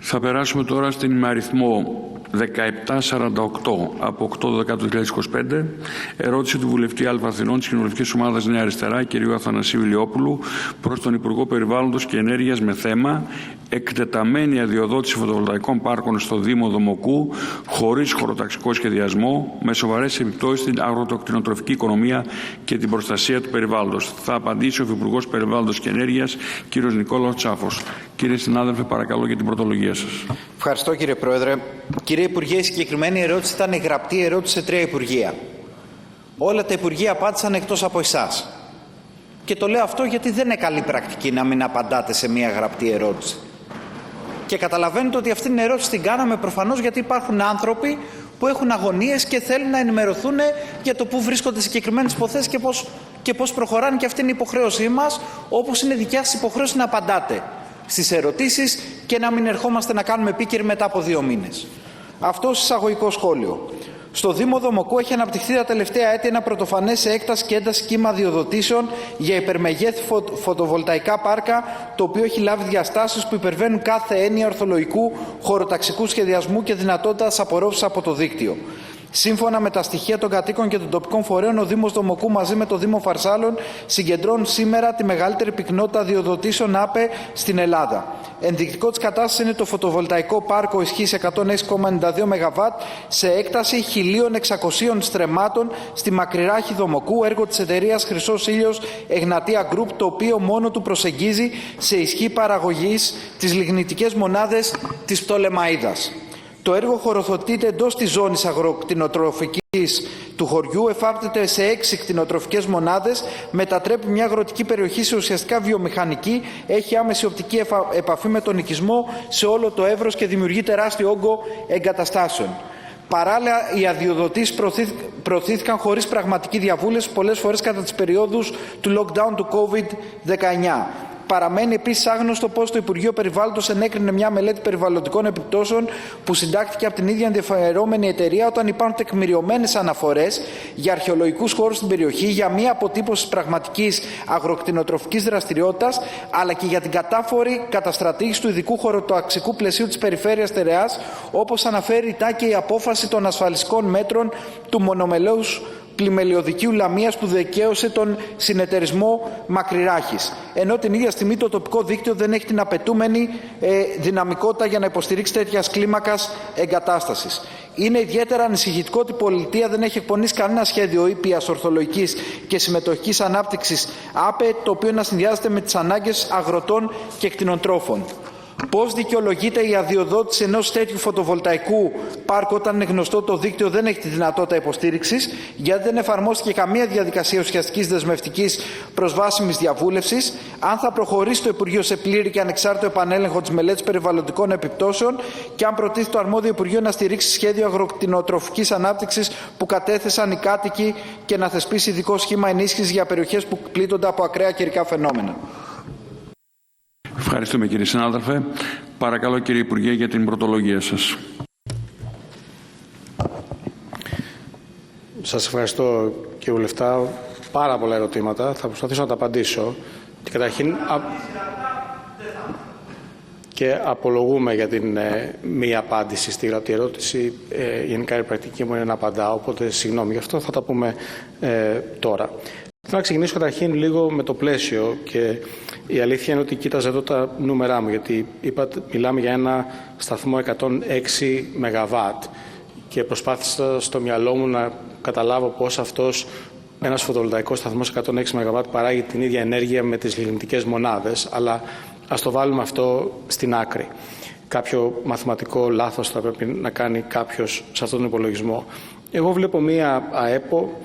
Θα περάσουμε τώρα στην αριθμό 1748 από 8/12/2025, ερώτηση του βουλευτή Α Αθηνών της Κοινοβουλευτικής Ομάδας Νέα Αριστερά, κ. Αθανασίου Ηλιόπουλου, προς τον Υπουργό Περιβάλλοντος και Ενέργειας με θέμα εκτεταμένη αδειοδότηση φωτοβολταϊκών πάρκων στο Δήμο Δομοκού χωρίς χωροταξικό σχεδιασμό, με σοβαρές επιπτώσεις στην αγροτοκτηνοτροφική οικονομία και την προστασία του περιβάλλοντος. Θα απαντήσει ο Υπουργός Περιβάλλοντος και Ενέργειας, κ. Νικόλαος Τσάφος. Κύριε συνάδελφε, παρακαλώ για την πρωτολογία σας. Ευχαριστώ, κύριε Πρόεδρε. Κύριε Υπουργέ, η συγκεκριμένη ερώτηση ήταν η γραπτή ερώτηση σε 3 υπουργεία. Όλα τα υπουργεία απάντησαν εκτός από εσάς. Και το λέω αυτό γιατί δεν είναι καλή πρακτική να μην απαντάτε σε μια γραπτή ερώτηση. Και καταλαβαίνετε ότι αυτήν την ερώτηση την κάναμε προφανώς γιατί υπάρχουν άνθρωποι που έχουν αγωνίες και θέλουν να ενημερωθούν για το πού βρίσκονται συγκεκριμένες υποθέσεις και πώς προχωράνε, και αυτή είναι η υποχρέωσή μας, όπως είναι δικιά σας υποχρέωση να απαντάτε στις ερωτήσεις και να μην ερχόμαστε να κάνουμε επίκαιροι μετά από 2 μήνες. Αυτό ως εισαγωγικό σχόλιο. Στο Δήμο Δομοκού έχει αναπτυχθεί τα τελευταία έτη ένα πρωτοφανές σε έκταση και ένταση κύμα αδειοδοτήσεων για υπερμεγέθη φωτοβολταϊκά πάρκα, το οποίο έχει λάβει διαστάσεις που υπερβαίνουν κάθε έννοια ορθολογικού χωροταξικού σχεδιασμού και δυνατότητας απορρόφησης από το δίκτυο. Σύμφωνα με τα στοιχεία των κατοίκων και των τοπικών φορέων, ο Δήμος Δομοκού μαζί με το Δήμο Φαρσάλων συγκεντρώνουν σήμερα τη μεγαλύτερη πυκνότητα αδειοδοτήσεων ΑΠΕ στην Ελλάδα. Ενδεικτικό της κατάστασης είναι το φωτοβολταϊκό πάρκο ισχύς 106,92 ΜΒ σε έκταση 1.600 στρεμμάτων στη Μακρυράχη Δομοκού, έργο της εταιρείας Χρυσός Ήλιος Εγνατία Group, το οποίο μόνο του προσεγγίζει σε ισχύ παραγωγής τις λιγνητικές μονάδες της Πτολεμαΐδας. Το έργο χωροθετείται εντός της ζώνης αγροκτηνοτροφικής του χωριού, εφάπτεται σε 6 κτηνοτροφικές μονάδες, μετατρέπει μια αγροτική περιοχή σε ουσιαστικά βιομηχανική, έχει άμεση οπτική επαφή με τον οικισμό σε όλο το εύρος και δημιουργεί τεράστιο όγκο εγκαταστάσεων. Παράλληλα, οι αδειοδοτήσεις προωθήθηκαν χωρίς πραγματική διαβούλευση, πολλές φορές κατά τις περιόδους του lockdown του COVID-19. Παραμένει επίσης άγνωστο πώς το Υπουργείο Περιβάλλοντος ενέκρινε μια μελέτη περιβαλλοντικών επιπτώσεων που συντάχθηκε από την ίδια ενδιαφερόμενη εταιρεία, όταν υπάρχουν τεκμηριωμένες αναφορές για αρχαιολογικούς χώρους στην περιοχή, για μία αποτύπωση πραγματικής αγροκτηνοτροφικής δραστηριότητας, αλλά και για την κατάφορη καταστρατήγηση του ειδικού χωροταξικού πλαισίου της περιφέρειας Τερεάς, όπως αναφέρει ρητά και η απόφαση των ασφαλιστικών μέτρων του μονομελέους πλημελιωδικίου Λαμίας που δικαίωσε τον συνεταιρισμό Μακρυράχης. Ενώ την ίδια στιγμή το τοπικό δίκτυο δεν έχει την απαιτούμενη δυναμικότητα για να υποστηρίξει τέτοιας κλίμακας εγκατάστασης. Είναι ιδιαίτερα ανησυχητικό ότι η πολιτεία δεν έχει εκπονήσει κανένα σχέδιο ήπιας, ορθολογικής και συμμετοχικής ανάπτυξης ΑΠΕ, το οποίο να συνδυάζεται με τις ανάγκες αγροτών και κτηνοτρόφων. Πώς δικαιολογείται η αδειοδότηση ενός τέτοιου φωτοβολταϊκού πάρκου όταν είναι γνωστό το δίκτυο δεν έχει τη δυνατότητα υποστήριξης, γιατί δεν εφαρμόστηκε καμία διαδικασία ουσιαστικής δεσμευτικής προσβάσιμης διαβούλευσης, αν θα προχωρήσει το Υπουργείο σε πλήρη και ανεξάρτητο επανέλεγχο της μελέτης περιβαλλοντικών επιπτώσεων και αν προτίθεται το αρμόδιο Υπουργείο να στηρίξει σχέδιο αγροκτηνοτροφικής ανάπτυξης που κατέθεσαν οι κάτοικοι και να θεσπίσει ειδικό σχήμα ενίσχυσης για περιοχές που πλήττονται από ακραία καιρικά φαινόμενα. Ευχαριστούμε, κύριε συνάδελφε. Παρακαλώ, κύριε Υπουργέ, για την πρωτολογία σας. Σας ευχαριστώ, κύριε Βουλευτά. Πάρα πολλά ερωτήματα. Θα προσπαθήσω να τα απαντήσω. Και καταρχήν και απολογούμε για την μη απάντηση στη γραπτή ερώτηση. Γενικά η πρακτική μου είναι να απαντάω, οπότε συγγνώμη γι' αυτό, θα τα πούμε τώρα. Θέλω να ξεκινήσω καταρχήν λίγο με το πλαίσιο και η αλήθεια είναι ότι κοίταζα εδώ τα νούμερά μου, γιατί μιλάμε για ένα σταθμό 106 ΜΒ και προσπάθησα στο μυαλό μου να καταλάβω πώς αυτός ένας φωτοβολταϊκός σταθμός 106 ΜΒ παράγει την ίδια ενέργεια με τις λιγνητικές μονάδες, αλλά ας το βάλουμε αυτό στην άκρη. Κάποιο μαθηματικό λάθος θα πρέπει να κάνει κάποιος σε αυτόν τον υπολογισμό. Εγώ βλέπω μία ΑΕΠΟ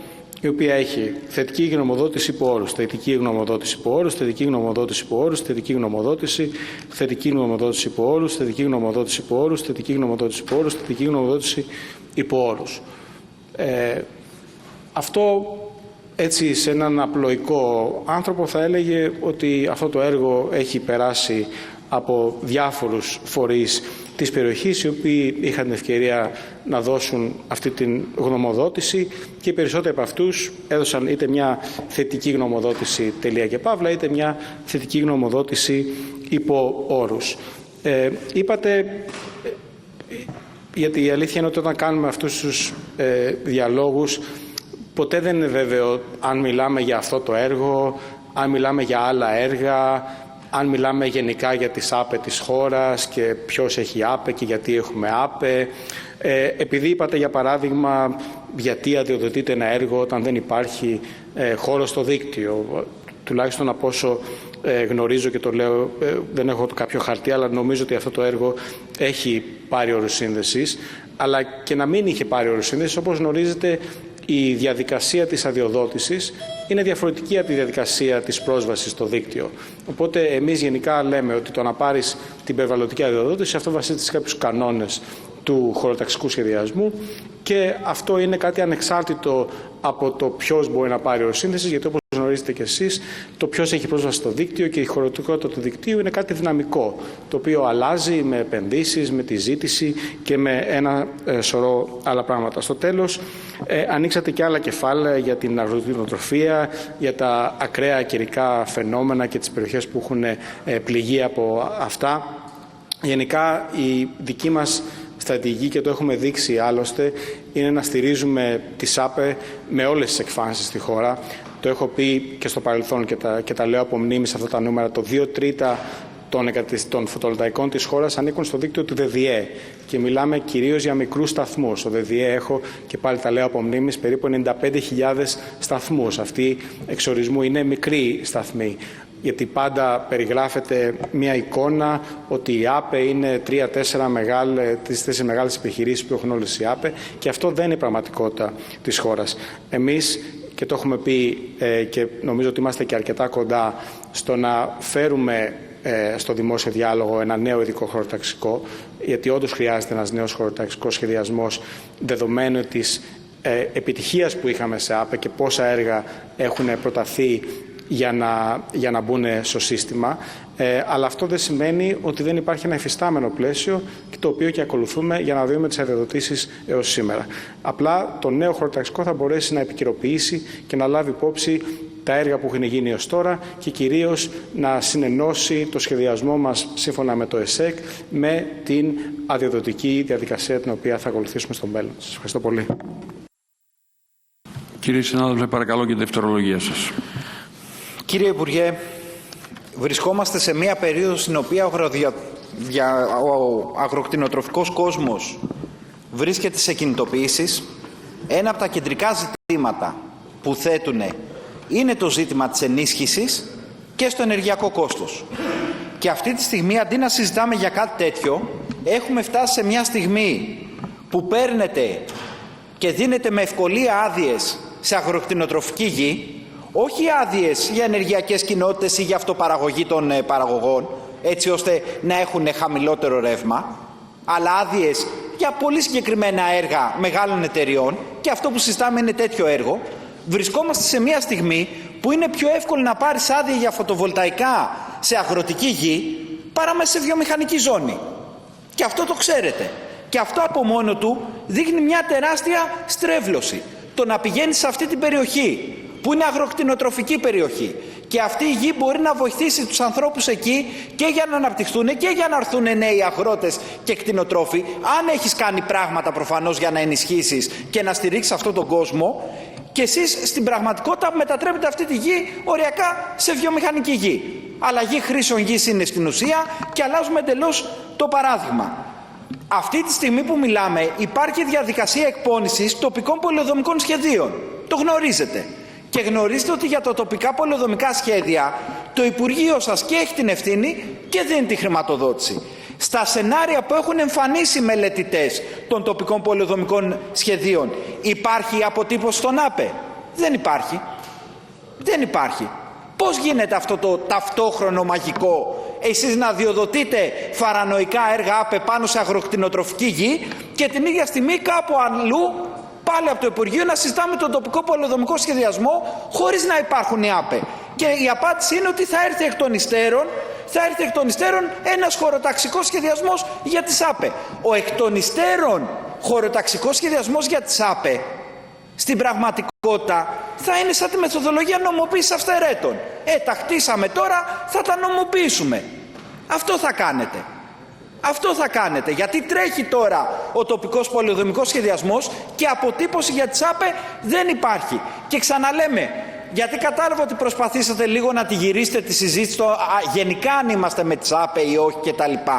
η οποία έχει θετική γνωμοδότηση υπό όρους, θετική γνωμοδότηση υπό όρους, θετική γνωμοδότηση υπό όρους, θετική γνωμοδότηση, θετική γνωμοδότηση υπό όρους, θετική γνωμοδότηση υπό όρους, θετική γνωμοδότηση υπό όρους, θετική γνωμοδότηση υπό όρους. Αυτό έτσι σε έναν απλοϊκό άνθρωπο θα έλεγε ότι αυτό το έργο έχει περάσει από διάφορους φορείς της περιοχής, οι οποίοι είχαν την ευκαιρία να δώσουν αυτή την γνωμοδότηση και οι περισσότεροι από αυτούς έδωσαν είτε μια θετική γνωμοδότηση τελεία και παύλα, είτε μια θετική γνωμοδότηση υπό όρους. Είπατε, γιατί η αλήθεια είναι ότι όταν κάνουμε αυτούς τους διαλόγους, ποτέ δεν είναι βέβαιο αν μιλάμε για αυτό το έργο, αν μιλάμε για άλλα έργα, αν μιλάμε γενικά για τις ΑΠΕ της χώρας και ποιος έχει ΑΠΕ και γιατί έχουμε ΑΠΕ. Επειδή είπατε για παράδειγμα γιατί αδειοδοτείται ένα έργο όταν δεν υπάρχει χώρο στο δίκτυο, τουλάχιστον από όσο γνωρίζω και το λέω, δεν έχω κάποιο χαρτί, αλλά νομίζω ότι αυτό το έργο έχει πάρει όρους σύνδεσης, αλλά και να μην είχε πάρει όρους σύνδεσης, όπως γνωρίζετε, η διαδικασία της αδειοδότησης είναι διαφορετική από τη διαδικασία της πρόσβασης στο δίκτυο. Οπότε εμείς γενικά λέμε ότι το να πάρεις την περιβαλλοντική αδειοδότηση, αυτό βασίζεται σε κάποιους κανόνες του χωροταξικού σχεδιασμού και αυτό είναι κάτι ανεξάρτητο από το ποιος μπορεί να πάρει όρους σύνδεσης, γιατί όπως γνωρίζετε και εσείς, το ποιος έχει πρόσβαση στο δίκτυο και η χωροτικότητα του δικτύου είναι κάτι δυναμικό, το οποίο αλλάζει με επενδύσεις, με τη ζήτηση και με ένα σωρό άλλα πράγματα. Στο τέλος, ανοίξατε και άλλα κεφάλαια για την αγροτινοτροφία, για τα ακραία καιρικά φαινόμενα και τις περιοχές που έχουν πληγεί από αυτά. Γενικά, η δική μας στρατηγική, και το έχουμε δείξει άλλωστε, είναι να στηρίζουμε τις ΑΠΕ με όλες τις εκφάνσεις στη χώρα. Το έχω πει και στο παρελθόν και τα λέω από μνήμη σε αυτά τα νούμερα. Το 2/3 των φωτοβολταϊκών της χώρας ανήκουν στο δίκτυο του ΔΔΕ και μιλάμε κυρίως για μικρούς σταθμούς. Στο ΔΔΕ έχω, και πάλι τα λέω από μνήμης, περίπου 95.000 σταθμούς. Αυτοί εξορισμού είναι μικροί σταθμοί, γιατί πάντα περιγράφεται μια εικόνα ότι η ΑΠΕ είναι 3-4 μεγάλες επιχειρήσεις που έχουν όλες οι ΑΠΕ, και αυτό δεν είναι η πραγματικότητα της χώρας. Εμείς, και το έχουμε πει και νομίζω ότι είμαστε και αρκετά κοντά στο να φέρουμε στο δημόσιο διάλογο ένα νέο ειδικό χωροταξικό, γιατί όντως χρειάζεται ένας νέος χωροταξικός σχεδιασμός δεδομένου της επιτυχίας που είχαμε σε ΑΠΕ και πόσα έργα έχουν προταθεί για να μπουν στο σύστημα. Αλλά αυτό δεν σημαίνει ότι δεν υπάρχει ένα υφιστάμενο πλαίσιο, το οποίο και ακολουθούμε για να δούμε τις αδειοδοτήσεις έως σήμερα. Απλά το νέο χωροταξικό θα μπορέσει να επικαιροποιήσει και να λάβει υπόψη τα έργα που έχουν γίνει ως τώρα και κυρίως να συνενώσει το σχεδιασμό μας σύμφωνα με το ΕΣΕΚ με την αδειοδοτική διαδικασία την οποία θα ακολουθήσουμε στο μέλλον. Σας ευχαριστώ πολύ. Κύριε συνάδελφε, παρακαλώ και δευτερολογία σας. Κύριε Υπουργέ, βρισκόμαστε σε μια περίοδο στην οποία ο αγροκτηνοτροφικός κόσμος βρίσκεται σε κινητοποιήσεις. Ένα από τα κεντρικά ζητήματα που θέτουν είναι το ζήτημα της ενίσχυσης και στο ενεργειακό κόστος. Και αυτή τη στιγμή, αντί να συζητάμε για κάτι τέτοιο, έχουμε φτάσει σε μια στιγμή που παίρνετε και δίνετε με ευκολία άδειες σε αγροκτηνοτροφική γη, όχι άδειες για ενεργειακές κοινότητες ή για αυτοπαραγωγή των παραγωγών, έτσι ώστε να έχουν χαμηλότερο ρεύμα, αλλά άδειες για πολύ συγκεκριμένα έργα μεγάλων εταιριών, και αυτό που συζητάμε είναι τέτοιο έργο. Βρισκόμαστε σε μια στιγμή που είναι πιο εύκολο να πάρεις άδεια για φωτοβολταϊκά σε αγροτική γη παρά μέσα σε βιομηχανική ζώνη. Και αυτό το ξέρετε. Και αυτό από μόνο του δείχνει μια τεράστια στρέβλωση. Το να πηγαίνεις σε αυτή την περιοχή, που είναι αγροκτηνοτροφική περιοχή, και αυτή η γη μπορεί να βοηθήσει τους ανθρώπους εκεί και για να αναπτυχθούν και για να έρθουν νέοι αγρότες και κτηνοτρόφοι, αν έχεις κάνει πράγματα προφανώς για να ενισχύσεις και να στηρίξεις αυτόν τον κόσμο, και εσείς στην πραγματικότητα μετατρέπετε αυτή τη γη οριακά σε βιομηχανική γη. Αλλαγή χρήσεων γης είναι στην ουσία και αλλάζουμε εντελώς το παράδειγμα. Αυτή τη στιγμή που μιλάμε υπάρχει διαδικασία εκπόνησης τοπικών πολεοδομικών σχεδίων. Το γνωρίζετε. Και γνωρίζετε ότι για τα τοπικά πολεοδομικά σχέδια το Υπουργείο σας και έχει την ευθύνη και δίνει τη χρηματοδότηση. Στα σενάρια που έχουν εμφανίσει μελετητές των τοπικών πολεοδομικών σχεδίων, υπάρχει αποτύπωση στον ΑΠΕ? Δεν υπάρχει. Δεν υπάρχει. Πώς γίνεται αυτό το ταυτόχρονο μαγικό, εσείς να διοδοτείτε φαρανοϊκά έργα ΑΠΕ πάνω σε αγροκτηνοτροφική γη και την ίδια στιγμή κάπου αλλού πάλι από το Υπουργείο να συζητάμε τον τοπικό πολεοδομικό σχεδιασμό χωρίς να υπάρχουν οι ΑΠΕ? Και η απάντηση είναι ότι θα έρθει εκ των υστέρων ένας χωροταξικός σχεδιασμός για τις ΑΠΕ. Ο εκ των υστέρων χωροταξικός σχεδιασμός για τις ΑΠΕ στην πραγματικότητα θα είναι σαν τη μεθοδολογία νομοποίησης αυθαιρέτων. Τα χτίσαμε τώρα, θα τα νομοποιήσουμε. Αυτό θα κάνετε. Αυτό θα κάνετε, γιατί τρέχει τώρα ο τοπικός πολεοδομικός σχεδιασμός και αποτύπωση για τις ΑΠΕ δεν υπάρχει. Και ξαναλέμε, γιατί κατάλαβα ότι προσπαθήσατε λίγο να τη γυρίσετε τη συζήτηση γενικά αν είμαστε με τις ΑΠΕ ή όχι κτλ.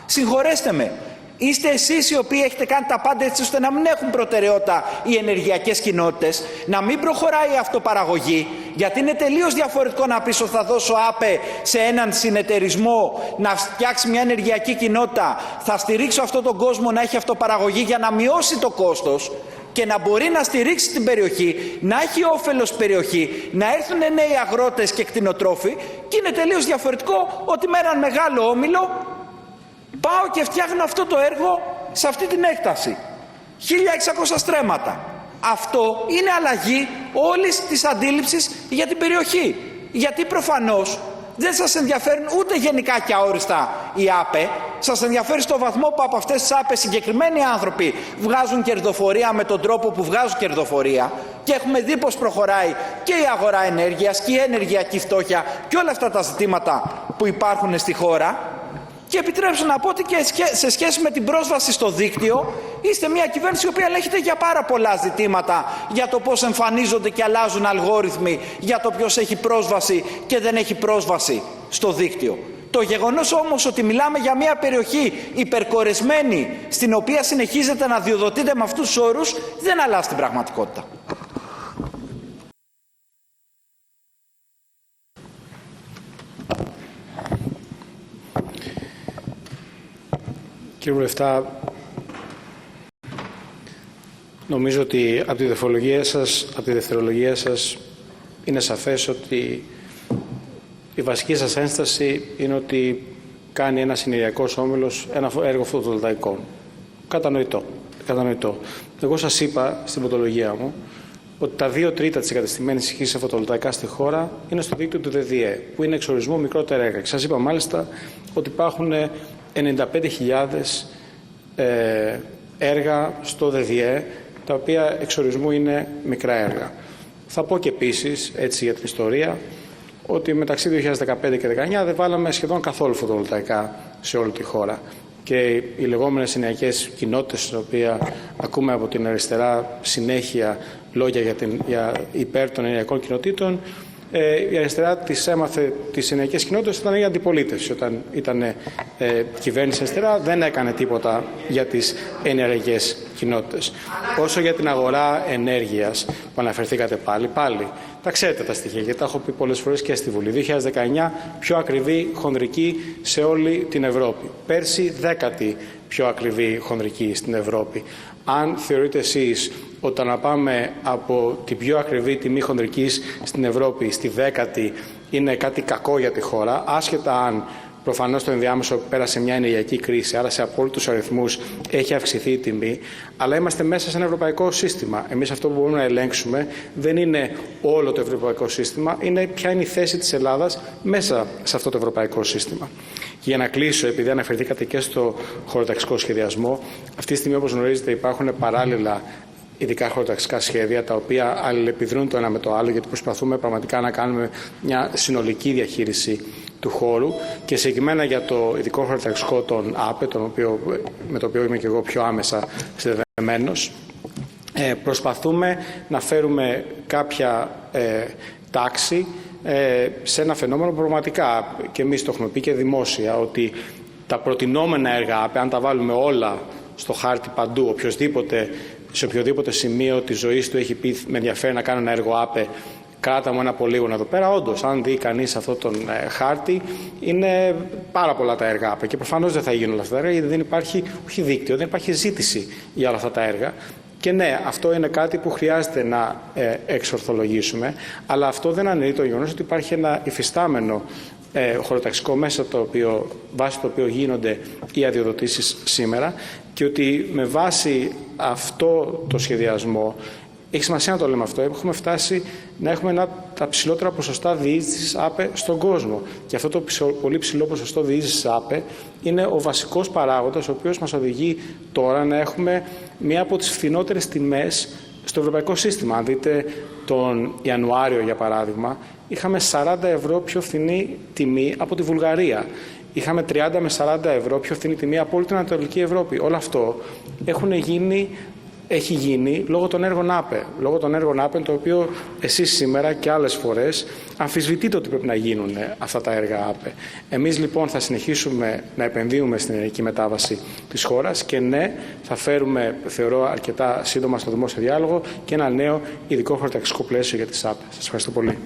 Συγχωρέστε με. Είστε εσείς οι οποίοι έχετε κάνει τα πάντα έτσι ώστε να μην έχουν προτεραιότητα οι ενεργειακές κοινότητες, να μην προχωράει η αυτοπαραγωγή, γιατί είναι τελείως διαφορετικό να πεις ότι θα δώσω ΑΠΕ σε έναν συνεταιρισμό να φτιάξει μια ενεργειακή κοινότητα, θα στηρίξω αυτόν τον κόσμο να έχει αυτοπαραγωγή για να μειώσει το κόστος και να μπορεί να στηρίξει την περιοχή, να έχει όφελος περιοχή, να έρθουν νέοι αγρότες και κτηνοτρόφοι, και είναι τελείως διαφορετικό ότι με έναν μεγάλο όμιλο πάω και φτιάχνω αυτό το έργο σε αυτή την έκταση. 1600 στρέμματα. Αυτό είναι αλλαγή όλης της αντίληψης για την περιοχή. Γιατί προφανώς δεν σας ενδιαφέρουν ούτε γενικά και αόριστα οι ΑΠΕ. Σας ενδιαφέρει στο βαθμό που από αυτές τις ΑΠΕ συγκεκριμένοι άνθρωποι βγάζουν κερδοφορία με τον τρόπο που βγάζουν κερδοφορία. Και έχουμε δει πως προχωράει και η αγορά ενέργειας και η ενεργειακή φτώχεια και όλα αυτά τα ζητήματα που υπάρχουν στη χώρα. Και επιτρέψτε να πω ότι και σε σχέση με την πρόσβαση στο δίκτυο, είστε μια κυβέρνηση η οποία ελέγχεται για πάρα πολλά ζητήματα, για το πώς εμφανίζονται και αλλάζουν αλγόριθμοι, για το ποιος έχει πρόσβαση και δεν έχει πρόσβαση στο δίκτυο. Το γεγονός όμως ότι μιλάμε για μια περιοχή υπερκορεσμένη, στην οποία συνεχίζεται να διοδοτείται με αυτούς τους όρους, δεν αλλάζει την πραγματικότητα. Κύριε Βουλευτά, νομίζω ότι από τη δευτερολογία σας είναι σαφές ότι η βασική σας ένσταση είναι ότι κάνει ένας ενεργειακός όμιλος ένα έργο φωτοβολταϊκό. Κατανοητό. Εγώ σας είπα στην πρωτολογία μου ότι τα 2/3 της εγκατεστημένης ισχύς σε φωτοβολταϊκά στη χώρα είναι στο δίκτυο του ΔΔΕ, που είναι εξορισμού μικρότερα έργα. Και σας είπα μάλιστα ότι υπάρχουν 95.000 έργα στο ΔΔΕ, τα οποία εξορισμού είναι μικρά έργα. Θα πω και επίσης, έτσι για την ιστορία, ότι μεταξύ 2015 και 2019 δεν βάλαμε σχεδόν καθόλου φωτοβολταϊκά σε όλη τη χώρα. Και οι λεγόμενες ενεργειακές κοινότητες, στις οποίες ακούμε από την αριστερά συνέχεια λόγια για υπέρ των ενεργειακών κοινοτήτων, η αριστερά τις έμαθε τις ενεργειακές κοινότητες όταν έγινε αντιπολίτευση. Όταν ήταν κυβέρνηση αριστερά δεν έκανε τίποτα για τις ενεργειακές κοινότητες. Όσο για την αγορά ενέργειας που αναφερθήκατε πάλι, τα ξέρετε τα στοιχεία, γιατί τα έχω πει πολλές φορές και στη Βουλή. 2019 πιο ακριβή χονδρική σε όλη την Ευρώπη. Πέρσι 10η πιο ακριβή χονδρική στην Ευρώπη. Αν θεωρείτε εσείς όταν να πάμε από την πιο ακριβή τιμή χονδρικής στην Ευρώπη στη 10η είναι κάτι κακό για τη χώρα, άσχετα αν προφανώς το ενδιάμεσο πέρασε μια ενεργειακή κρίση, άρα σε απόλυτους αριθμούς έχει αυξηθεί η τιμή, αλλά είμαστε μέσα σε ένα ευρωπαϊκό σύστημα. Εμείς αυτό που μπορούμε να ελέγξουμε δεν είναι όλο το ευρωπαϊκό σύστημα, είναι ποια είναι η θέση της Ελλάδας μέσα σε αυτό το ευρωπαϊκό σύστημα. Και για να κλείσω, επειδή αναφερθήκατε και στο χωροταξικό σχεδιασμό, αυτή τη στιγμή όπως γνωρίζετε υπάρχουν παράλληλα ειδικά χωροταξικά σχέδια, τα οποία αλληλεπιδρούν το ένα με το άλλο, γιατί προσπαθούμε πραγματικά να κάνουμε μια συνολική διαχείριση του χώρου και συγκεκριμένα για το ειδικό χωροταξικό των ΑΠΕ, με το οποίο είμαι και εγώ πιο άμεσα συνδεδεμένος, προσπαθούμε να φέρουμε κάποια τάξη σε ένα φαινόμενο που πραγματικά και εμείς το έχουμε πει και δημόσια, ότι τα προτινόμενα έργα ΑΠΕ, αν τα βάλουμε όλα στο χάρτη παντού, σε οποιοδήποτε σημείο της ζωής του έχει πει με ενδιαφέρει να κάνω ένα έργο ΑΠΕ, κράτα μου ένα πολύγωνο εδώ πέρα. Όντως, αν δει κανείς αυτό τον χάρτη, είναι πάρα πολλά τα έργα ΑΠΕ και προφανώς δεν θα γίνουν όλα αυτά τα έργα, γιατί δεν υπάρχει όχι δίκτυο, δεν υπάρχει ζήτηση για όλα αυτά τα έργα. Και ναι, αυτό είναι κάτι που χρειάζεται να εξορθολογήσουμε, αλλά αυτό δεν αναιρεί το γεγονός ότι υπάρχει ένα υφιστάμενο χωροταξικό μέσα βάσει το οποίο γίνονται οι αδειοδοτήσεις σήμερα και ότι με βάση αυτό το σχεδιασμό, έχει σημασία να το λέμε αυτό, έχουμε φτάσει να έχουμε τα ψηλότερα ποσοστά διείσδυσης ΑΠΕ στον κόσμο. Και αυτό το πολύ ψηλό ποσοστό διείσδυσης ΑΠΕ είναι ο βασικός παράγοντας ο οποίος μας οδηγεί τώρα να έχουμε μία από τις φθηνότερες τιμές στο ευρωπαϊκό σύστημα. Αν δείτε τον Ιανουάριο, για παράδειγμα, είχαμε 40 ευρώ πιο φθηνή τιμή από τη Βουλγαρία. είχαμε 30 με 40 ευρώ πιο φθηνή τιμή από όλη την Ανατολική Ευρώπη. Όλο αυτό έχει γίνει λόγω των έργων ΑΠΕ. Λόγω των έργων ΑΠΕ, το οποίο εσείς σήμερα και άλλες φορές αμφισβητείτε ότι πρέπει να γίνουν αυτά τα έργα ΑΠΕ. Εμείς λοιπόν θα συνεχίσουμε να επενδύουμε στην ενεργειακή μετάβαση της χώρας και ναι, θα φέρουμε, θεωρώ αρκετά σύντομα στο δημόσιο διάλογο, και ένα νέο ειδικό χωροταξικό πλαίσιο για τις ΑΠΕ. Σας ευχαριστώ πολύ.